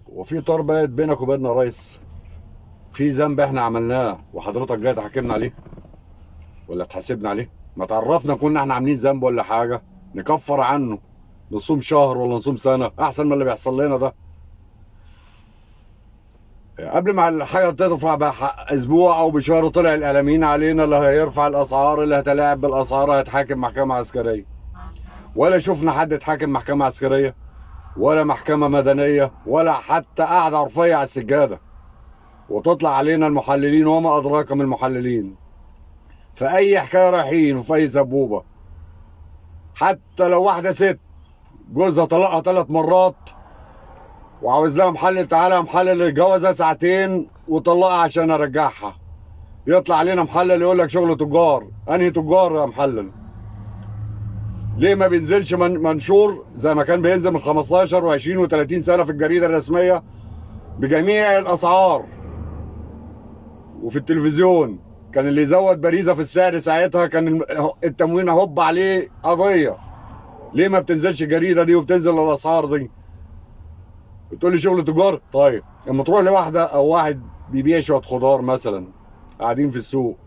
وفي طار بقت بينك وبيننا يا ريس؟ في ذنب احنا عملناه وحضرتك جاي تحاكمنا عليه ولا تحاسبنا عليه؟ ما تعرفنا كنا احنا عاملين ذنب ولا حاجه نكفر عنه، نصوم شهر ولا نصوم سنه احسن من اللي بيحصل لنا ده. قبل ما الحاجه ترفع بحق اسبوع او بشهر طلع الاعلاميين علينا اللي هيرفع الاسعار، اللي هيتلاعب بالاسعار هيتحاكم محكمه عسكريه. ولا شفنا حد اتحاكم محكمه عسكريه ولا محكمه مدنيه ولا حتى قاعده عرفيه على السجاده. وتطلع علينا المحللين وما ادراك من المحللين في اي حكايه رايحين وفي اي سبوبه. حتى لو واحده ست جوزها طلقها 3 مرات وعاوز لها محلل، تعالى محلل الجوازه ساعتين وطلقها عشان ارجعها، يطلع علينا محلل يقول لك شغل تجار. انهي تجار يا محلل؟ ليه ما بينزلش منشور زي ما كان بينزل من 15 و20 و30 سنه في الجريده الرسميه بجميع الاسعار؟ وفي التلفزيون كان اللي يزود باريزه في السعر ساعتها كان التموين هوب عليه قضيه. ليه ما بتنزلش الجريده دي وبتنزل الاسعار دي؟ بتقول لي شغل تجار. طيب لما تروح لواحده او واحد بيبيع شويه خضار مثلا قاعدين في السوق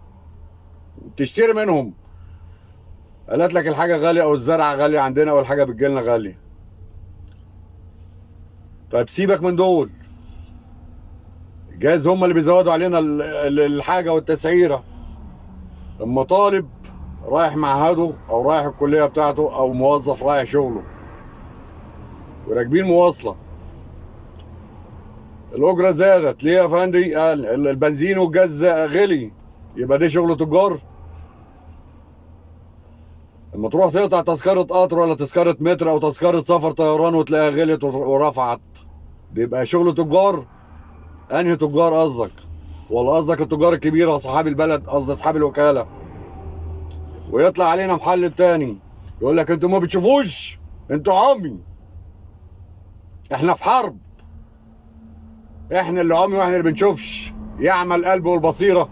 وتشتري منهم، قالت لك الحاجه غاليه او الزرعه غاليه عندنا او الحاجه بتجيلنا غاليه. طيب سيبك من دول، جايز هم اللي بيزودوا علينا الحاجه والتسعيره. اما طالب رايح معهده او رايح الكليه بتاعته او موظف رايح شغله وراكبين مواصله، الاجره زادت ليه يا فندي؟ قال البنزين والجاز غلي. يبقى ده شغل تجار؟ لما تروح تقطع تذكره قطر ولا تذكره متر او تذكره سفر طيران وتلاقيها غلت ورفعت، ده يبقى شغل تجار؟ انهي تجار قصدك؟ ولا قصدك التجار الكبيره اصحاب البلد، قصد اصحاب الوكاله؟ ويطلع علينا محل تاني يقول لك انتوا ما بتشوفوش، انتوا عمي، احنا في حرب. احنا اللي عمي واحنا اللي بنشوفش، يعمى القلب والبصيره.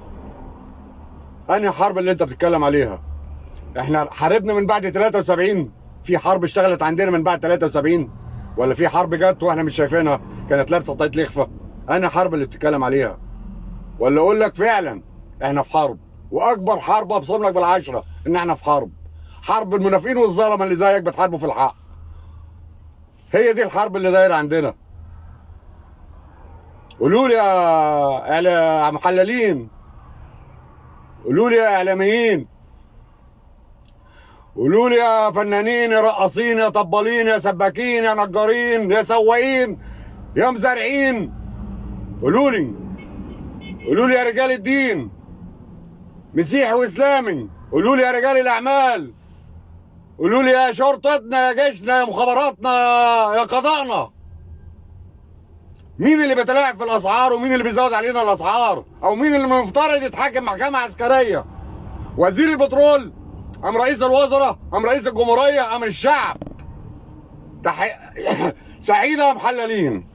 انهي حرب اللي انت بتتكلم عليها؟ احنا حاربنا من بعد 73؟ في حرب اشتغلت عندنا من بعد 73 ولا في حرب جت واحنا مش شايفينها كانت لابسه طاقية لخفه؟ انهي حرب اللي بتتكلم عليها؟ ولا اقول لك فعلا احنا في حرب، واكبر حرب ابصم لك بالعشره ان احنا في حرب. حرب المنافقين والظلمه اللي زيك بتحاربوا في الحق. هي دي الحرب اللي دايره عندنا. قولوا لي يا محللين، قولوا لي يا اعلاميين، قولوا لي يا فنانين، يا رقاصين، يا طبالين، يا سباكين، يا نجارين، يا سواقين، يا مزارعين، قولوا لي، قولوا لي يا رجال الدين مسيحي واسلامي، قولوا لي يا رجال الاعمال، قولوا لي يا شرطتنا، يا جيشنا، يا مخابراتنا، يا قضائنا، مين اللي بيتلاعب في الاسعار ومين اللي بيزود علينا الاسعار؟ او مين اللي المفترض يتحاكم محكمه عسكريه؟ وزير البترول ام رئيس الوزراء ام رئيس الجمهوريه ام الشعب؟ سعيده يا محللين.